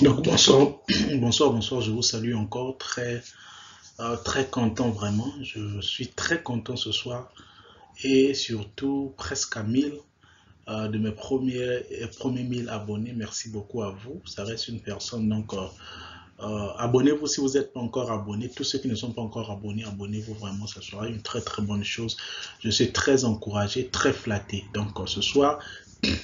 Donc bonsoir, bonsoir, je vous salue encore, très content vraiment, je suis très content ce soir et surtout presque à 1000 de mes premiers 1000 abonnés, merci beaucoup à vous, ça reste une personne donc abonnez-vous si vous n'êtes pas encore abonné, tous ceux qui ne sont pas encore abonnés, abonnez-vous vraiment, ce sera une très bonne chose, je suis très encouragé, très flatté, donc ce soir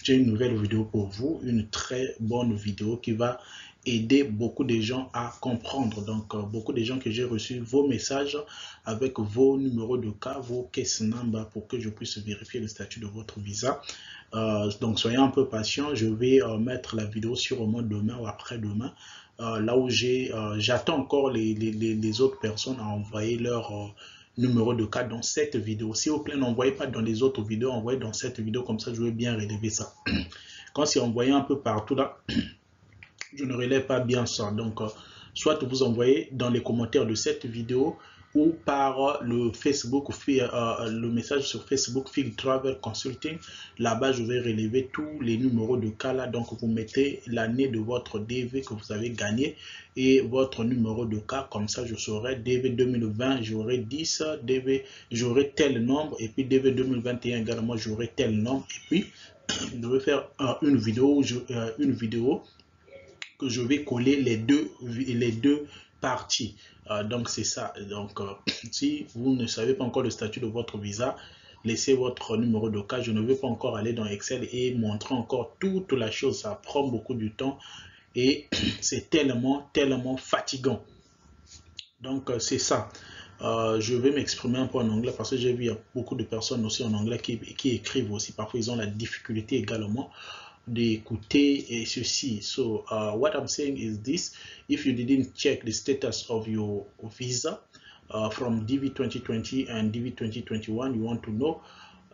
j'ai une nouvelle vidéo pour vous, une très bonne vidéo qui va aider beaucoup de gens à comprendre. Donc, beaucoup de gens que j'ai reçu vos messages avec vos numéros de cas, vos case number pour que je puisse vérifier le statut de votre visa. Donc, soyez un peu patient. Je vais mettre la vidéo sur au moins demain ou après-demain. Là où j'attends encore les autres personnes à envoyer leur numéro de cas dans cette vidéo. S'il vous plaît, n'envoyez pas dans les autres vidéos, envoyez dans cette vidéo, comme ça je vais bien relever ça. Quand c'est envoyé un peu partout là, je ne relève pas bien ça. Donc, soit vous envoyez dans les commentaires de cette vidéo ou par le Facebook, le message sur Facebook, Field Travel Consulting. Là-bas, je vais relever tous les numéros de cas là. Donc, vous mettez l'année de votre DV que vous avez gagné et votre numéro de cas. Comme ça, je saurai DV 2020, j'aurai 10, DV, j'aurai tel nombre. Et puis DV 2021 également, j'aurai tel nombre. Et puis, je vais faire une vidéo que je vais coller les deux parties. Donc c'est ça. Donc si vous ne savez pas encore le statut de votre visa, laissez votre numéro de cas. Je ne vais pas encore aller dans Excel et montrer encore toute la chose. Ça prend beaucoup de temps et c'est tellement fatigant. Donc c'est ça. Je vais m'exprimer un peu en anglais parce que j'ai vu beaucoup de personnes aussi en anglais qui écrivent aussi. Parfois ils ont la difficulté également d'écouter ceci. So what I'm saying is this: if you didn't check the status of your visa from DV 2020 and DV 2021, you want to know.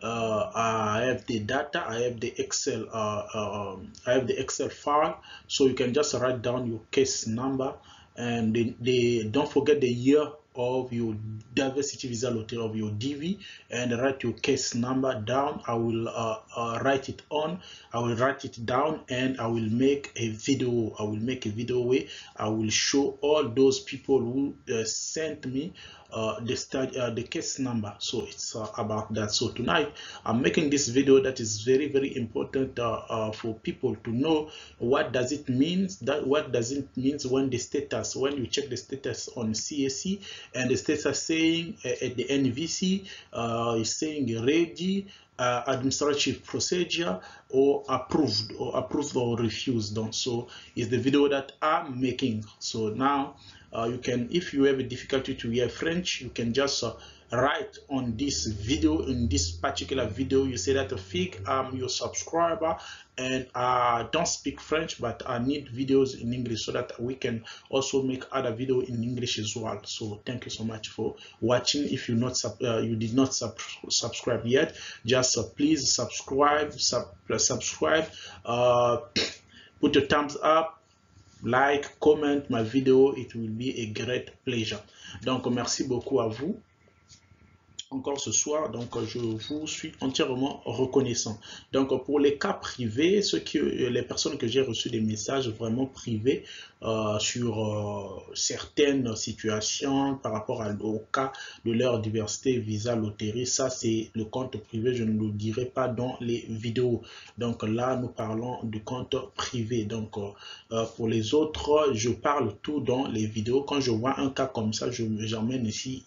I have the data, I have the Excel, I have the Excel file, so you can just write down your case number and don't forget the year of your diversity visa lottery of your DV and write your case number down. I will write it on, I will write it down and I will make a video. I will make a video where I will show all those people who sent me the case number. So it's about that. So tonight I'm making this video that is very important for people to know what does it mean, what does it mean when the status, when you check the status on CAC and the status saying at the NVC is saying ready, administrative procedure, or approved or refused. So it's the video that I'm making. So now you can, if you have a difficulty to hear French, you can just write on this video, in this particular video, you say that Fig, I'm your subscriber and I don't speak French, but I need videos in English so that we can also make other video in English as well. So thank you so much for watching. If you did not subscribe yet, just please subscribe, put your thumbs up, like, comment my video, it will be a great pleasure. Donc merci beaucoup à vous encore ce soir, donc je vous suis entièrement reconnaissant. Donc pour les cas privés, les personnes que j'ai reçu des messages vraiment privés sur certaines situations par rapport au cas de leur diversité visa loterie, ça c'est le compte privé, je ne le dirai pas dans les vidéos. Donc là nous parlons du compte privé. Donc pour les autres, je parle tout dans les vidéos. Quand je vois un cas comme ça, j'amène ici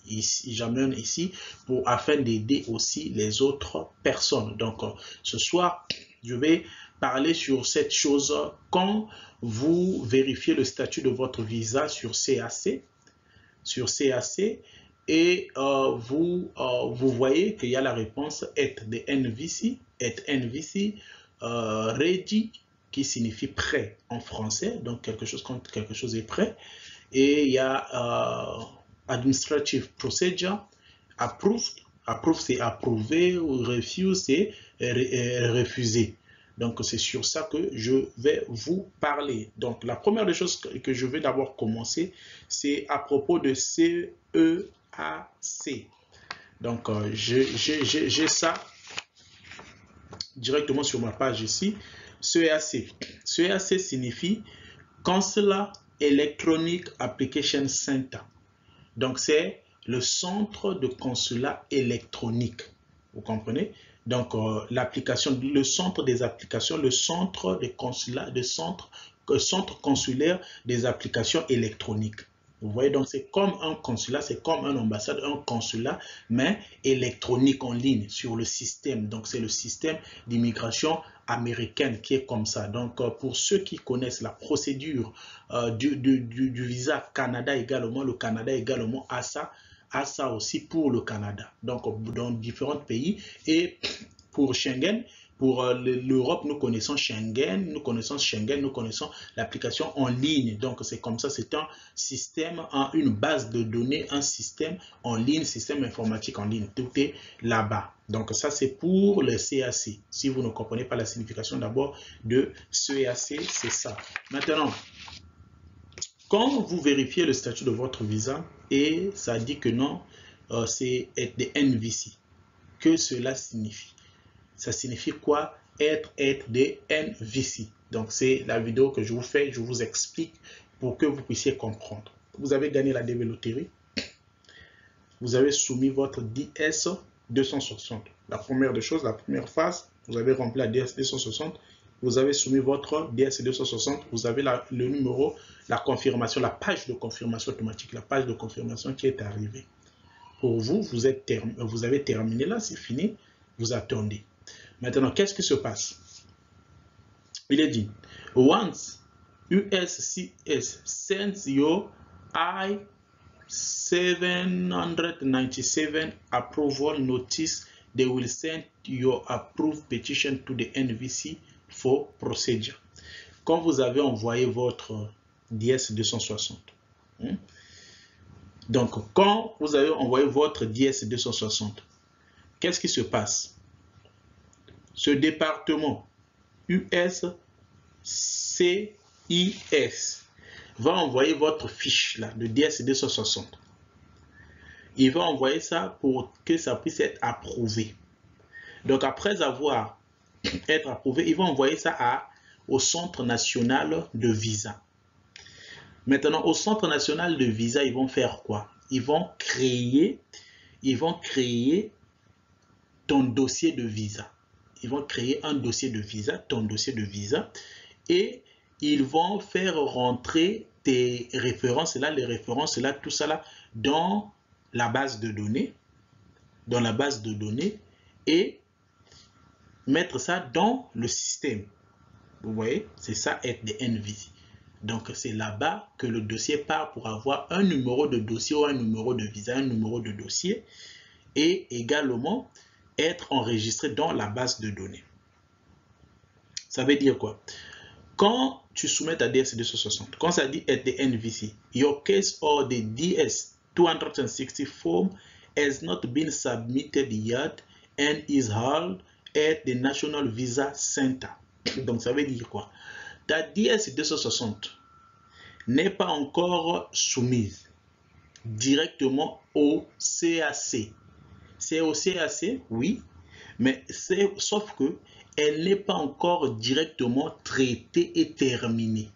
afin d'aider aussi les autres personnes. Donc ce soir, je vais parler sur cette chose. Quand vous vérifiez le statut de votre visa sur CAC, et vous voyez qu'il y a la réponse at the NVC, ready, qui signifie prêt en français, donc quelque chose quand quelque chose est prêt, et il y a administrative procedure, approved c'est approuvé, ou refuse c'est refusé. Donc c'est sur ça que je vais vous parler. Donc la première des choses que je vais d'abord commencer, c'est à propos de CEAC. Donc j'ai ça directement sur ma page ici. CEAC signifie Consular Electronic Application Center. Donc, c'est le centre de consulat électronique. Vous comprenez? Donc, l'application, le centre des applications, le centre des consulats, centre consulaire des applications électroniques. Vous voyez, donc c'est comme un consulat, c'est comme un ambassade, un consulat, mais électronique en ligne sur le système. Donc, c'est le système d'immigration américaine qui est comme ça. Donc, pour ceux qui connaissent la procédure du visa Canada également, le Canada également a ça aussi pour le Canada. Donc, dans différents pays. Et pour Schengen, pour l'Europe, nous connaissons Schengen, nous connaissons l'application en ligne. Donc, c'est comme ça, c'est un système, une base de données, un système en ligne, système informatique en ligne. Tout est là-bas. Donc, ça, c'est pour le CAC. Si vous ne comprenez pas la signification d'abord de CAC, c'est ça. Maintenant, quand vous vérifiez le statut de votre visa et ça dit que non, c'est des NVC, que cela signifie? Ça signifie quoi? Être des NVC. Donc, c'est la vidéo que je vous fais, je vous explique pour que vous puissiez comprendre. Vous avez gagné la DV Loterie. Vous avez soumis votre DS 260. La première des choses, la première phase, vous avez rempli la DS 260. Vous avez soumis votre DS 260. Vous avez le numéro, la confirmation, la page de confirmation automatique, la page de confirmation qui est arrivée. Pour vous, vous avez terminé là, c'est fini. Vous attendez. Maintenant, qu'est-ce qui se passe? Il est dit, once USCIS sends your I-797 approval notice, they will send your approved petition to the NVC for procedure. Quand vous avez envoyé votre DS 260, donc quand vous avez envoyé votre DS 260, qu'est-ce qui se passe? Ce département USCIS va envoyer votre fiche là, de DS 260. Il va envoyer ça pour que ça puisse être approuvé. Donc après avoir été approuvé, il va envoyer ça au Centre national de visa. Maintenant, au Centre national de visa, ils vont faire quoi? Ils vont créer ton dossier de visa. Ils vont créer un dossier de visa, ton dossier de visa, et ils vont faire rentrer tes références là, les références là, tout ça là, dans la base de données, et mettre ça dans le système. Vous voyez, c'est ça être des NVC. Donc c'est là-bas que le dossier part pour avoir un numéro de dossier ou un numéro de visa, un numéro de dossier, et également être enregistré dans la base de données. Ça veut dire quoi? Quand tu soumets ta DS 260, quand ça dit être des NVC, your case or the DS 260 form has not been submitted yet and is held at the National Visa Center. Donc ça veut dire quoi? Ta DS 260 n'est pas encore soumise directement au CAC. C'est au CAC, oui, mais sauf que elle n'est pas encore directement traitée et terminée.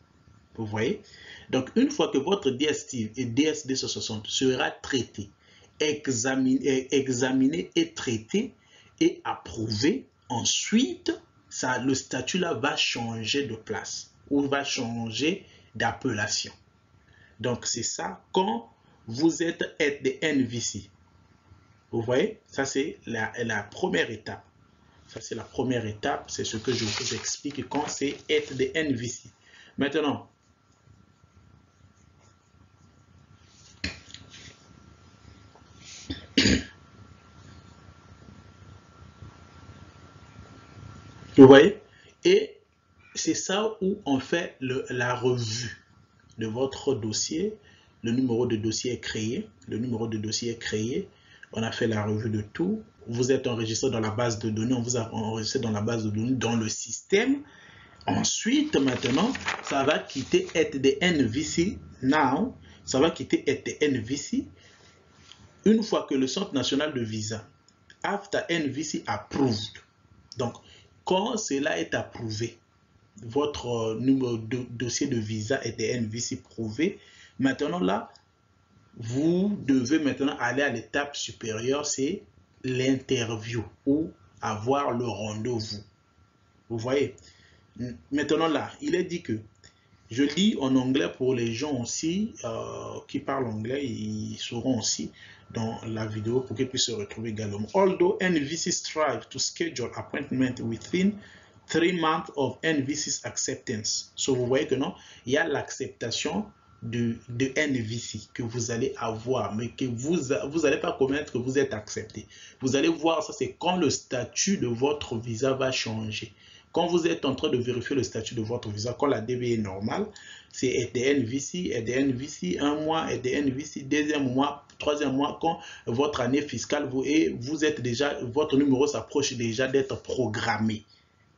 Vous voyez? Donc, une fois que votre DS 260 sera traité, examiné et traité et approuvé, ensuite, le statut là va changer de place ou va changer d'appellation. Donc, c'est ça quand vous êtes des NVC. Vous voyez, ça c'est la première étape. Ça c'est la première étape, c'est ce que je vous explique quand c'est être des NVC. Maintenant, vous voyez, et c'est ça où on fait la revue de votre dossier. Le numéro de dossier est créé. On a fait la revue de tout. Vous êtes enregistré dans la base de données. On vous a enregistré dans la base de données, dans le système. Ensuite, maintenant, ça va quitter être des NVC. Now, ça va quitter être des NVC. Une fois que le Centre national de visa, after NVC approved. Donc, quand cela est approuvé, votre numéro de dossier de visa EDN-VICI prouvé, maintenant là, vous devez maintenant aller à l'étape supérieure, c'est l'interview ou avoir le rendez-vous. Vous voyez? Maintenant là, il est dit que, je lis en anglais pour les gens aussi qui parlent anglais, ils sauront aussi dans la vidéo pour qu'ils puissent se retrouver également. Although NVC strive to schedule appointment within 3 months of NVC's acceptance. So vous voyez que non, il y a l'acceptation de NVC que vous allez avoir, mais que vous n'allez pas connaître que vous êtes accepté. Vous allez voir ça, c'est quand le statut de votre visa va changer. Quand vous êtes en train de vérifier le statut de votre visa, quand la DV est normale, c'est EDN-VICI, EDN-VICI 1 mois, EDN-VICI 2e mois, 3e mois, quand votre année fiscale, vous êtes déjà, votre numéro s'approche déjà d'être programmé.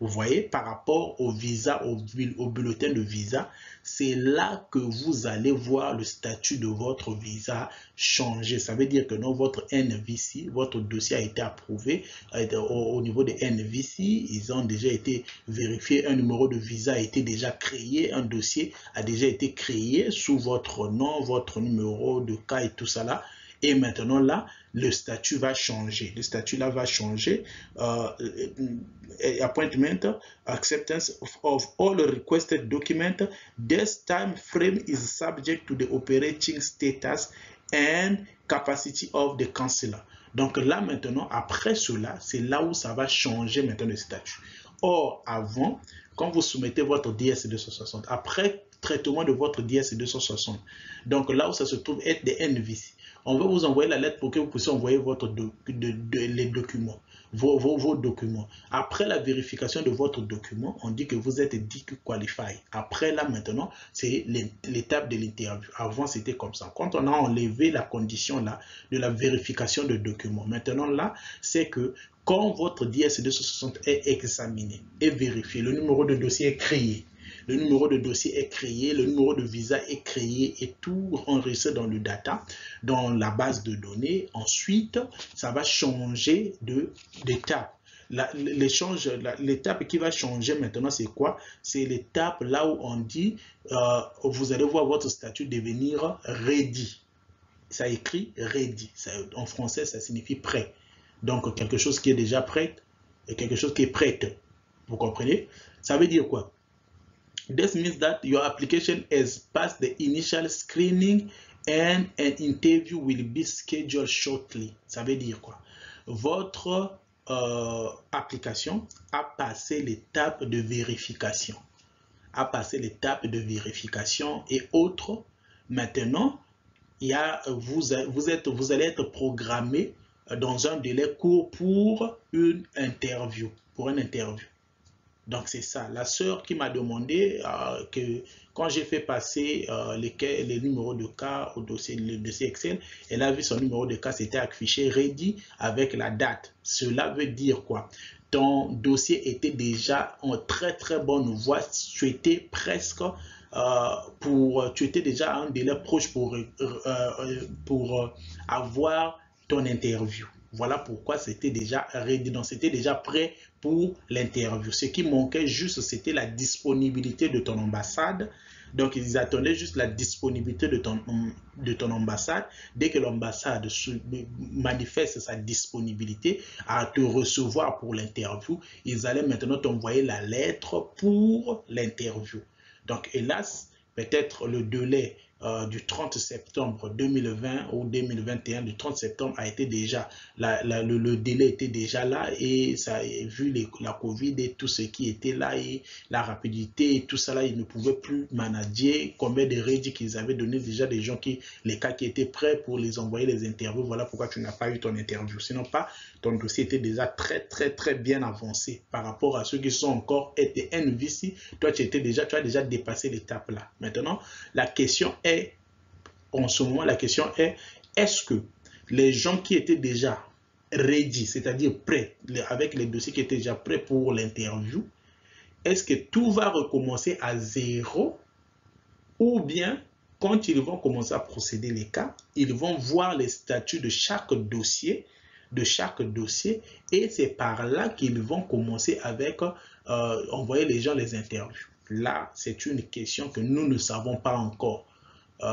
Vous voyez, par rapport au visa, au bulletin de visa, c'est là que vous allez voir le statut de votre visa changer. Ça veut dire que non, votre NVC, votre dossier a été approuvé au niveau des NVC. Ils ont déjà été vérifiés. Un numéro de visa a été déjà créé. Un dossier a déjà été créé sous votre nom, votre numéro de cas et tout ça là. Et maintenant là, le statut va changer. Le statut là va changer. Appointment, acceptance of all requested documents. This time frame is subject to the operating status and capacity of the counselor. Donc là maintenant, après cela, c'est là où ça va changer maintenant le statut. Or, avant, quand vous soumettez votre DS 260, après traitement de votre DS 260, donc là où ça se trouve être des NVC, on va vous envoyer la lettre pour que vous puissiez envoyer les documents, vos documents. Après la vérification de votre document, on dit que vous êtes DQ qualified. Après là maintenant, c'est l'étape de l'interview. Avant c'était comme ça. Quand on a enlevé la condition là de la vérification de documents, maintenant là, c'est que quand votre DS 260 est examiné et vérifié, le numéro de dossier est créé. Le numéro de dossier est créé, le numéro de visa est créé et tout enregistré dans le data, dans la base de données. Ensuite, ça va changer d'étape. L'étape qui va changer maintenant, c'est quoi? C'est l'étape là où on dit, vous allez voir votre statut devenir ready. Ça écrit ready. En français, ça signifie prêt. Donc, quelque chose qui est déjà prêt et quelque chose qui est prête. Vous comprenez? Ça veut dire quoi? This means that your application has passed the initial screening and an interview will be scheduled shortly. Ça veut dire quoi? Votre application a passé l'étape de vérification. Et autres. Maintenant, vous allez être programmé dans un délai court pour une interview. Donc, c'est ça. La sœur qui m'a demandé que quand j'ai fait passer les numéros de cas au dossier, le dossier Excel, elle a vu son numéro de cas, c'était affiché ready avec la date. Cela veut dire quoi? Ton dossier était déjà en très très bonne voie. Tu étais presque tu étais déjà à un délai proche pour avoir ton interview. Voilà pourquoi c'était déjà ready, donc c'était déjà prêt pour l'interview. Ce qui manquait juste, c'était la disponibilité de ton ambassade. Donc, ils attendaient juste la disponibilité de ton ambassade. Dès que l'ambassade manifeste sa disponibilité à te recevoir pour l'interview, ils allaient maintenant t'envoyer la lettre pour l'interview. Donc, hélas, peut-être le délai du 30 septembre 2020 ou 2021, du 30 septembre a été déjà, le délai était déjà là et ça a vu la Covid et tout ce qui était là et la rapidité et tout ça là, ils ne pouvaient plus manager combien de rédits qu'ils avaient donné déjà des gens les cas qui étaient prêts pour les envoyer les interviews. Voilà pourquoi tu n'as pas eu ton interview. Sinon pas, ton dossier était déjà très bien avancé par rapport à ceux qui sont encore été NVC. Toi, tu as déjà dépassé l'étape là. Maintenant, la question est, en ce moment, la question est, est-ce que les gens qui étaient déjà ready, c'est-à-dire prêts, avec les dossiers qui étaient déjà prêts pour l'interview, est-ce que tout va recommencer à zéro ou bien quand ils vont commencer à procéder les cas, ils vont voir les statuts de chaque dossier de chaque dossier et c'est par là qu'ils vont commencer avec envoyer les gens les interviews. Là, c'est une question que nous ne savons pas encore.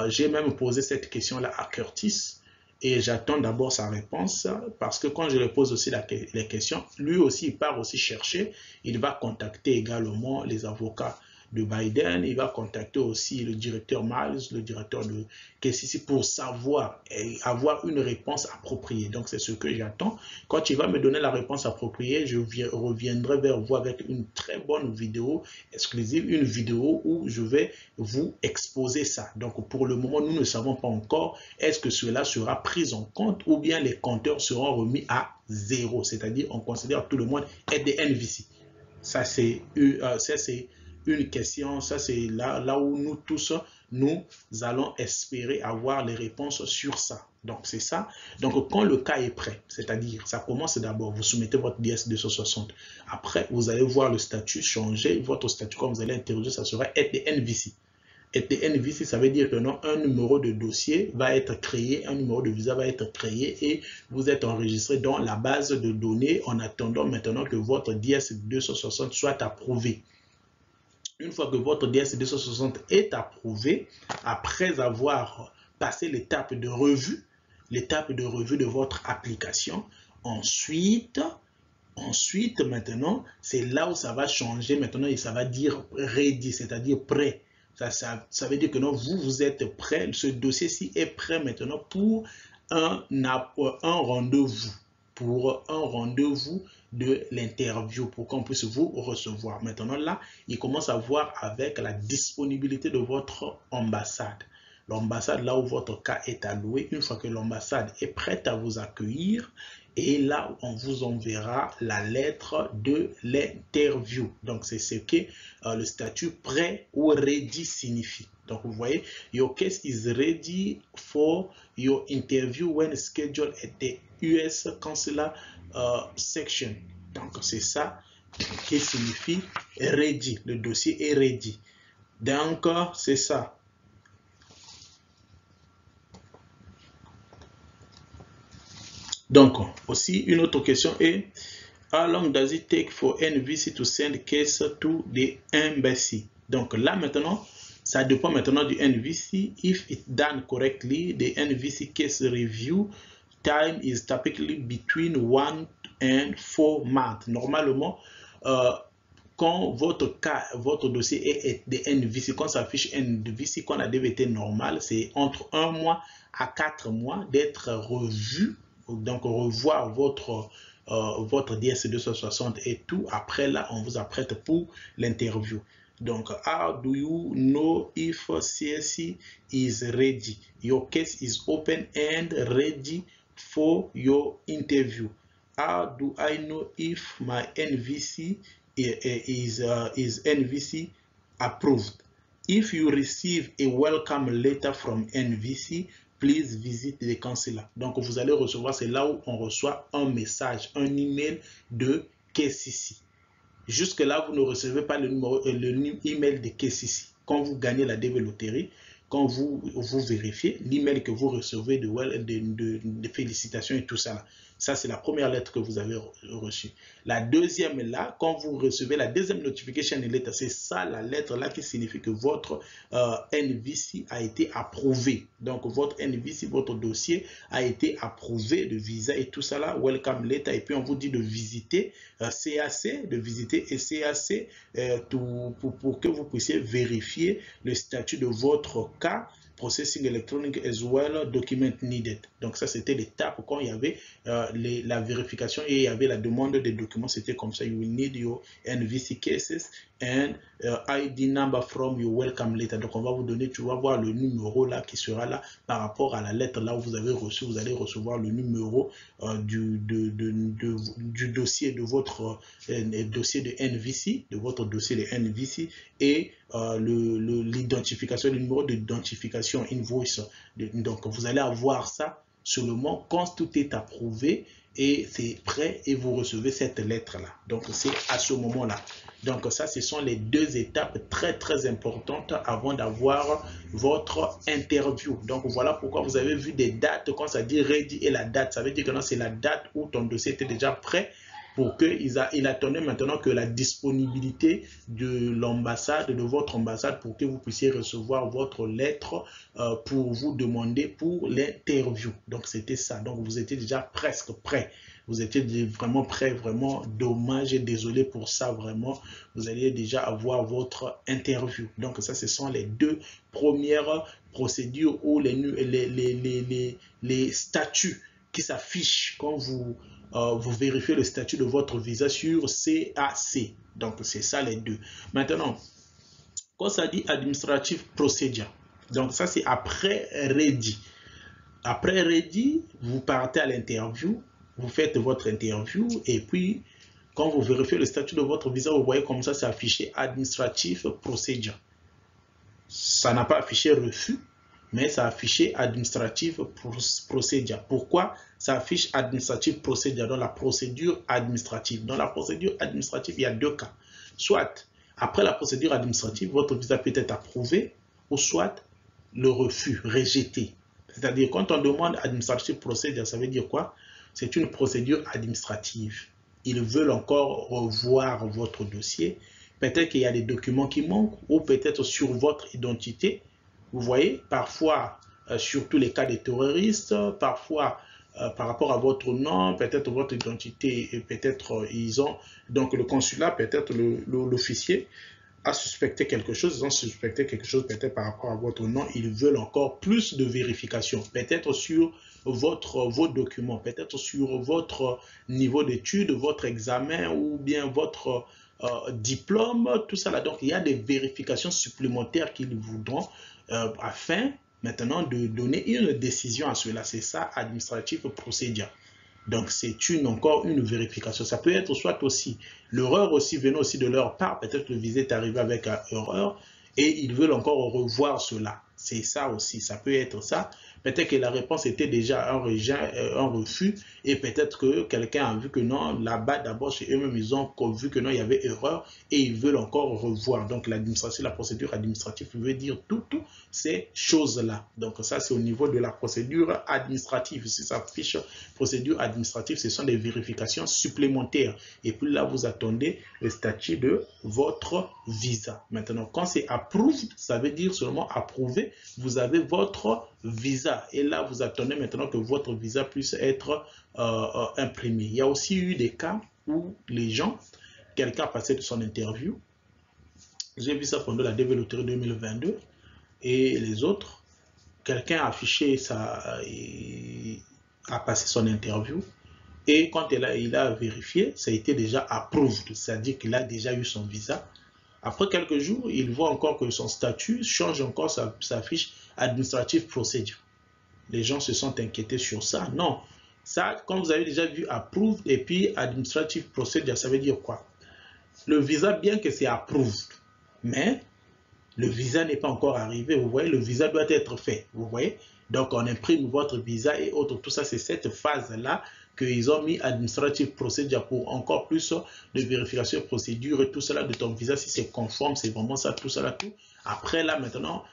J'ai même posé cette question-là à Curtis et j'attends d'abord sa réponse parce que quand je lui pose aussi les questions, lui aussi, il part aussi chercher. Il va contacter également les avocats de Biden, il va contacter aussi le directeur Miles, le directeur de KCC pour savoir et avoir une réponse appropriée. Donc, c'est ce que j'attends. Quand il va me donner la réponse appropriée, je reviendrai vers vous avec une très bonne vidéo exclusive, une vidéo où je vais vous exposer ça. Donc, pour le moment, nous ne savons pas encore est-ce que cela sera pris en compte ou bien les compteurs seront remis à zéro. C'est-à-dire, on considère tout le monde est des NVC. Ça, c'est une question, ça c'est là où nous tous, nous allons espérer avoir les réponses sur ça. Donc c'est ça. Donc quand le cas est prêt, c'est-à-dire ça commence d'abord, vous soumettez votre DS 260. Après, vous allez voir le statut changer. Votre statut, comme vous allez interroger, ça sera NVC. NVC, ça veut dire que non, un numéro de dossier va être créé, un numéro de visa va être créé et vous êtes enregistré dans la base de données en attendant maintenant que votre DS 260 soit approuvé. Une fois que votre DS 260 est approuvé, après avoir passé l'étape de revue de votre application, ensuite maintenant, c'est là où ça va changer maintenant et ça va dire ready, c'est-à-dire prêt. Ça veut dire que non, vous êtes prêt, ce dossier-ci est prêt maintenant pour un rendez-vous. Pour un rendez-vous de l'interview pour qu'on puisse vous recevoir. Maintenant là, il commence à voir avec la disponibilité de votre ambassade. L'ambassade, là où votre cas est alloué, une fois que l'ambassade est prête à vous accueillir, et là, on vous enverra la lettre de l'interview. Donc, c'est ce que le statut prêt ou ready signifie. Donc, vous voyez, your case is ready for your interview when scheduled at the US Consular section. Donc, c'est ça qui signifie ready. Le dossier est ready. Donc, c'est ça. Donc, aussi, une autre question est how long does it take for NVC to send case to the embassy? Donc, là, maintenant, ça dépend maintenant du NVC. If it's done correctly, the NVC case review time is typically between 1 and 4 months. Normalement, quand votre dossier est de NVC, quand ça affiche NVC, quand la DVT normale, c'est entre 1 mois à 4 mois d'être revu. Donc, revoir votre DS 260 et tout. Après, là, on vous apprête pour l'interview. Donc, how do you know if CSC is ready? Your case is open and ready for your interview. How do I know if my NVC is NVC approved? If you receive a welcome letter from NVC, please visit the consular. Donc, vous allez recevoir, c'est là où on reçoit un message, un email de KCC. Jusque-là, vous ne recevez pas le email de KCC. Quand vous gagnez la DV Loterie, quand vous vérifiez l'email que vous recevez de félicitations et tout ça là. Ça, c'est la première lettre que vous avez reçue. La deuxième là, quand vous recevez la deuxième notification letter, c'est ça la lettre là qui signifie que votre NVC a été approuvé. Donc, votre NVC, votre dossier a été approuvé de visa et tout ça là, welcome letter. Et puis, on vous dit de visiter CAC, de visiter CAC pour que vous puissiez vérifier le statut de votre cas. Processing electronic as well, document needed. Donc ça, c'était l'étape quand il y avait la vérification et il y avait la demande des documents. C'était comme ça, you will need your NVC cases and ID number from your welcome letter. Donc on va vous donner, tu vas voir le numéro là qui sera là par rapport à la lettre là où vous avez reçu. Vous allez recevoir le numéro du dossier de votre dossier de NVC, de votre dossier de NVC et l'identification, le numéro d'identification invoice. Donc vous allez avoir ça seulement quand tout est approuvé et c'est prêt et vous recevez cette lettre là. Donc c'est à ce moment là. Donc ça, ce sont les deux étapes très importantes avant d'avoir votre interview. Donc voilà pourquoi vous avez vu des dates, quand ça dit ready et la date, ça veut dire que c'est la date où ton dossier était déjà prêt pour qu'il attendait maintenant que la disponibilité de l'ambassade, de votre ambassade, pour que vous puissiez recevoir votre lettre pour vous demander pour l'interview. Donc c'était ça. Donc vous étiez déjà presque prêt. Vous étiez vraiment prêt, vraiment dommage et désolé pour ça, vraiment. Vous alliez déjà avoir votre interview. Donc ça, ce sont les deux premières procédures ou les statuts qui s'affichent quand vous vérifiez le statut de votre visa sur CAC. Donc c'est ça les deux. Maintenant, quand ça dit Administrative Procedure, donc ça c'est après ready. Après ready, vous partez à l'interview. Vous faites votre interview et puis, quand vous vérifiez le statut de votre visa, vous voyez comme ça, c'est affiché Administrative Procedure. Ça n'a pas affiché refus, mais ça a affiché Administrative Procedure. Pourquoi ça affiche Administrative Procedure dans la procédure administrative? Dans la procédure administrative, il y a deux cas. Soit, après la procédure administrative, votre visa peut être approuvé, ou soit le refus, rejeté. C'est-à-dire, quand on demande Administrative Procedure, ça veut dire quoi? C'est une procédure administrative. Ils veulent encore revoir votre dossier. Peut-être qu'il y a des documents qui manquent ou peut-être sur votre identité. Vous voyez, parfois, surtout les cas des terroristes, parfois par rapport à votre nom, peut-être votre identité, et peut-être ils ont, donc le consulat, peut-être l'officier a suspecté quelque chose, ils ont suspecté quelque chose peut-être par rapport à votre nom, ils veulent encore plus de vérification, peut-être sur vos documents, peut-être sur votre niveau d'études, votre examen ou bien votre diplôme, tout ça là. Donc il y a des vérifications supplémentaires qu'ils voudront afin maintenant de donner une décision à cela. C'est ça, Administrative Procedure. Donc c'est encore une vérification. Ça peut être soit aussi l'erreur aussi venant aussi de leur part. Peut-être le visa est arrivé avec une erreur et ils veulent encore revoir cela. C'est ça aussi, ça peut être ça. Peut-être que la réponse était déjà un refus et peut-être que quelqu'un a vu que non, là-bas d'abord chez eux-mêmes, ils ont vu que non, il y avait erreur et ils veulent encore revoir. Donc l'administration, la procédure administrative veut dire toutes ces choses-là. Donc ça, c'est au niveau de la procédure administrative. Si ça affiche procédure administrative, ce sont des vérifications supplémentaires. Et puis là, vous attendez le statut de votre visa. Maintenant, quand c'est approved, ça veut dire seulement approuvé, vous avez votre visa. Et là, vous attendez maintenant que votre visa puisse être imprimé. Il y a aussi eu des cas où les gens, quelqu'un a passé son interview. J'ai vu ça pendant la DV Loterie 2022. Et les autres, quelqu'un a affiché a passé son interview. Et quand il a vérifié, ça a été déjà approved. C'est-à-dire qu'il a déjà eu son visa. Après quelques jours, il voit encore que son statut change encore sa fiche Administrative Procedure. Les gens se sont inquiétés sur ça. Non, ça, comme vous avez déjà vu, approved et puis Administrative Procedure, ça veut dire quoi? Le visa, bien que c'est approved, mais le visa n'est pas encore arrivé. Vous voyez, le visa doit être fait. Vous voyez? Donc, on imprime votre visa et autres. Tout ça, c'est cette phase-là qu'ils ont mis Administrative Procedure pour encore plus de vérification, procédure et tout cela de ton visa. Si c'est conforme, c'est vraiment ça, tout cela, tout. Après, là, maintenant,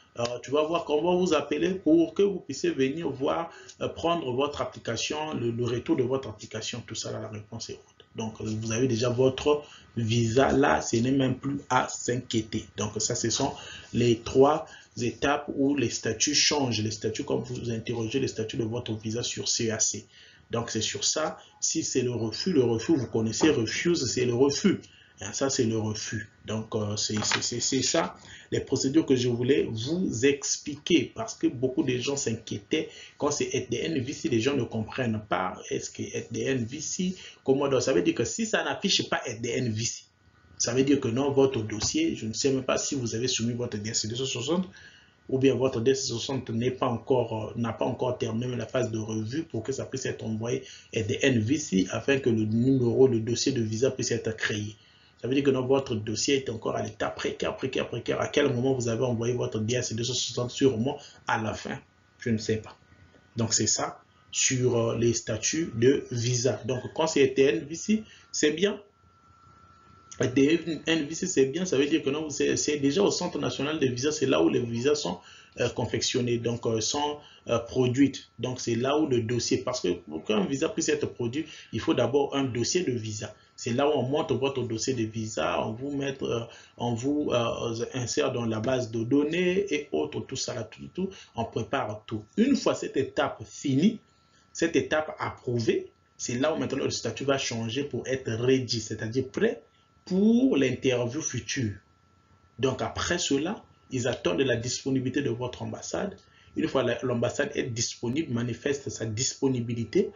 tu vas voir comment vous appeler pour que vous puissiez venir voir, prendre votre application, le retour de votre application, tout ça, là, la réponse est haute. Donc, vous avez déjà votre visa là, ce n'est même plus à s'inquiéter. Donc, ça, ce sont les trois étapes où les statuts changent. Les statuts, comme vous interrogez les statuts de votre visa sur CAC. Donc, c'est sur ça. Si c'est le refus, vous connaissez, refuse, c'est le refus. Et ça, c'est le refus. Donc, c'est ça, les procédures que je voulais vous expliquer. Parce que beaucoup de gens s'inquiétaient quand c'est SDN-VC, les gens ne comprennent pas. Est-ce que SDN-VC, comment ça veut dire que si ça n'affiche pas SDN-VC, ça veut dire que non, votre dossier, je ne sais même pas si vous avez soumis votre DSC 260 ou bien votre DC60 n'a pas encore terminé la phase de revue pour que ça puisse être envoyé SDN-VC afin que le numéro, le dossier de visa puisse être créé. Ça veut dire que votre dossier est encore à l'état précaire. À quel moment vous avez envoyé votre DSC 260 sûrement à la fin? Je ne sais pas. Donc c'est ça sur les statuts de visa. Donc quand c'est SDN-VC, c'est bien. NVC, c'est bien, ça veut dire que non, c'est déjà au Centre national des visas, c'est là où les visas sont confectionnés, donc sont produites. Donc c'est là où le dossier, parce que pour qu'un visa puisse être produit, il faut d'abord un dossier de visa. C'est là où on monte votre dossier de visa, on vous insère dans la base de données et autres, tout ça, là, tout, on prépare tout. Une fois cette étape finie, cette étape approuvée, c'est là où maintenant le statut va changer pour être ready, c'est-à-dire prêt pour l'interview future. Donc après cela, ils attendent la disponibilité de votre ambassade. Une fois l'ambassade est disponible, manifeste sa disponibilité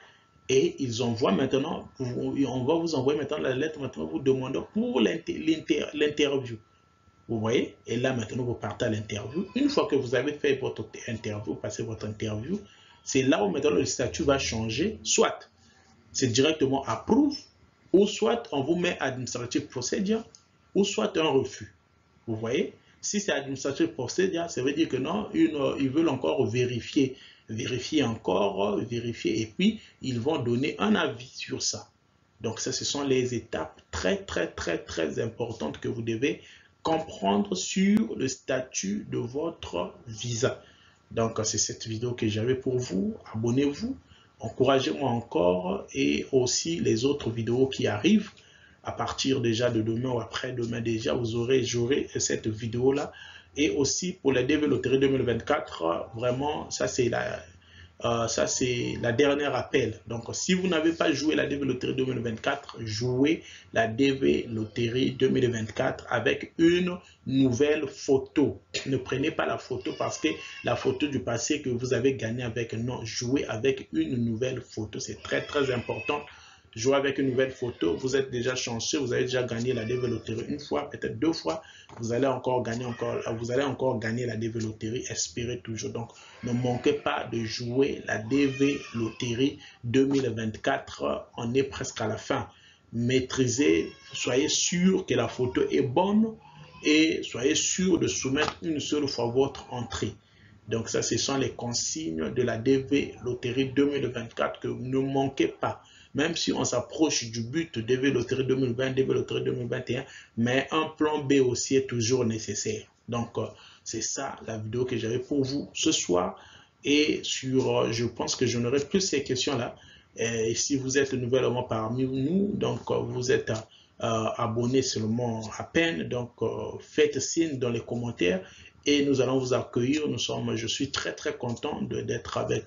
et ils envoient maintenant, on va vous envoyer maintenant la lettre maintenant vous demandant pour l'interview. Vous voyez? Et là maintenant vous partez à l'interview. Une fois que vous avez fait votre interview, passé votre interview, c'est là où maintenant le statut va changer. Soit c'est directement approuve, ou soit on vous met administrative procedure, ou soit un refus. Vous voyez? Si c'est administrative procedure, ça veut dire que non, ils veulent encore vérifier, vérifier, et puis ils vont donner un avis sur ça. Donc ça, ce sont les étapes très importantes que vous devez comprendre sur le statut de votre visa. Donc c'est cette vidéo que j'avais pour vous. Abonnez-vous, encouragez-moi encore et aussi les autres vidéos qui arrivent. À partir déjà de demain ou après-demain déjà, j'aurai cette vidéo-là. Et aussi pour la DV Loterie 2024, vraiment, ça c'est la dernière appel. Donc, si vous n'avez pas joué la DV Loterie 2024, jouez la DV Loterie 2024 avec une nouvelle photo. Ne prenez pas la photo parce que la photo du passé que vous avez gagné avec, non, jouez avec une nouvelle photo. C'est très important. Jouer avec une nouvelle photo, vous êtes déjà chanceux, vous avez déjà gagné la DV Loterie une fois, peut-être deux fois, vous allez encore gagner la DV Loterie, espérez toujours. Donc, ne manquez pas de jouer la DV Loterie 2024, on est presque à la fin. Maîtrisez, soyez sûr que la photo est bonne et soyez sûr de soumettre une seule fois votre entrée. Donc ça, ce sont les consignes de la DV Loterie 2024 que vous ne manquez pas. Même si on s'approche du but DV Loterie 2020, DV Loterie 2021, mais un plan B aussi est toujours nécessaire. Donc, c'est ça la vidéo que j'avais pour vous ce soir. Et je pense que je n'aurai plus ces questions-là. Et si vous êtes nouvellement parmi nous, donc vous êtes abonné seulement à peine, donc faites signe dans les commentaires. Et nous allons vous accueillir. Je suis très content d'être avec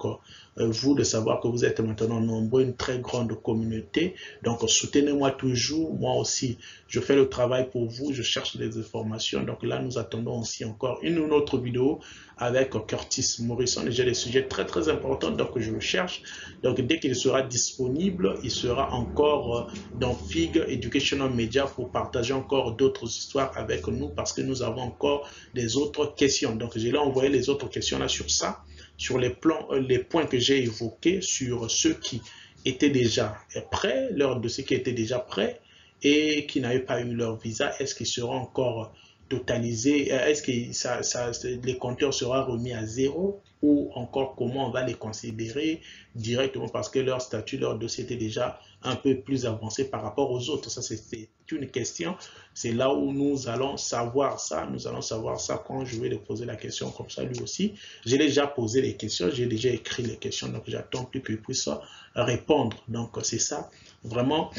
vous, de savoir que vous êtes maintenant nombreux, une très grande communauté. Donc, soutenez-moi toujours. Moi aussi, je fais le travail pour vous. Je cherche des informations. Donc là, nous attendons aussi encore une autre vidéo avec Curtis Morrison. J'ai des sujets très importants, donc je le cherche. Donc, dès qu'il sera disponible, il sera encore dans FIG Educational Media pour partager encore d'autres histoires avec nous parce que nous avons encore des autres questions. Donc, je vais envoyer les autres questions là sur ça, sur les points que j'ai évoqués, sur ceux qui étaient déjà prêts, leur dossier qui était déjà prêt et qui n'avaient pas eu leur visa. Est-ce qu'ils seront encore totalisés? Est-ce que les compteurs seront remis à zéro ou encore comment on va les considérer directement parce que leur statut, leur dossier était déjà un peu plus avancé par rapport aux autres? Ça, c'est une question. C'est là où nous allons savoir ça. Nous allons savoir ça quand je vais lui poser la question comme ça lui aussi. J'ai déjà posé les questions, j'ai déjà écrit les questions, donc j'attends plus qu'il puisse répondre. Donc, c'est ça. Vraiment,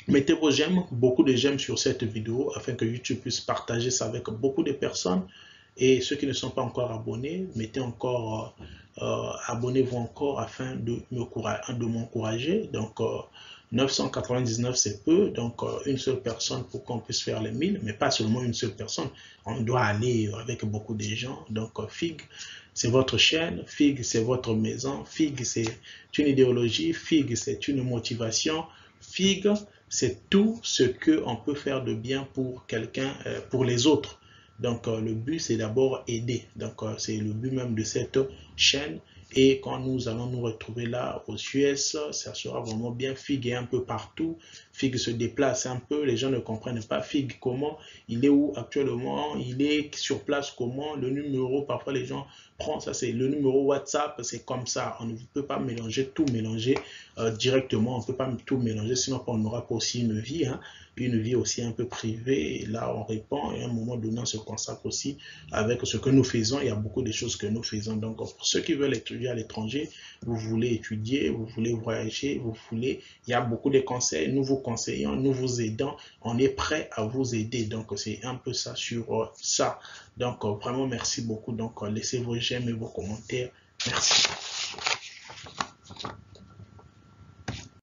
mettez vos j'aime, beaucoup de j'aime sur cette vidéo afin que YouTube puisse partager ça avec beaucoup de personnes. Et ceux qui ne sont pas encore abonnés, abonnez-vous encore afin de m'encourager. Donc, 999 c'est peu, donc une seule personne pour qu'on puisse faire les 1000, mais pas seulement une seule personne. On doit aller avec beaucoup de gens. Donc, FIG, c'est votre chaîne, FIG, c'est votre maison, FIG, c'est une idéologie, FIG, c'est une motivation, FIG, c'est tout ce qu'on peut faire de bien pour quelqu'un, pour les autres. Donc, le but, c'est d'abord aider. Donc, c'est le but même de cette chaîne. Et quand nous allons nous retrouver là aux US, ça sera vraiment bien. Fig est un peu partout. Fig se déplace un peu. Les gens ne comprennent pas Fig comment, il est où actuellement, il est sur place comment, le numéro, parfois les gens prennent ça, c'est le numéro WhatsApp, c'est comme ça. On ne peut pas mélanger, tout mélanger directement. On ne peut pas tout mélanger, sinon on n'aura pas aussi une vie, hein, une vie aussi un peu privée. Et là, on répond et à un moment donné, on se consacre aussi avec ce que nous faisons. Il y a beaucoup de choses que nous faisons. Donc, pour ceux qui veulent étudier à l'étranger, vous voulez étudier, vous voulez voyager, vous voulez, il y a beaucoup de conseils. Nous vous conseillons, nous vous aidons. On est prêt à vous aider. Donc, c'est un peu ça sur ça. Donc, vraiment, merci beaucoup. Donc, laissez vos j'aime et vos commentaires. Merci.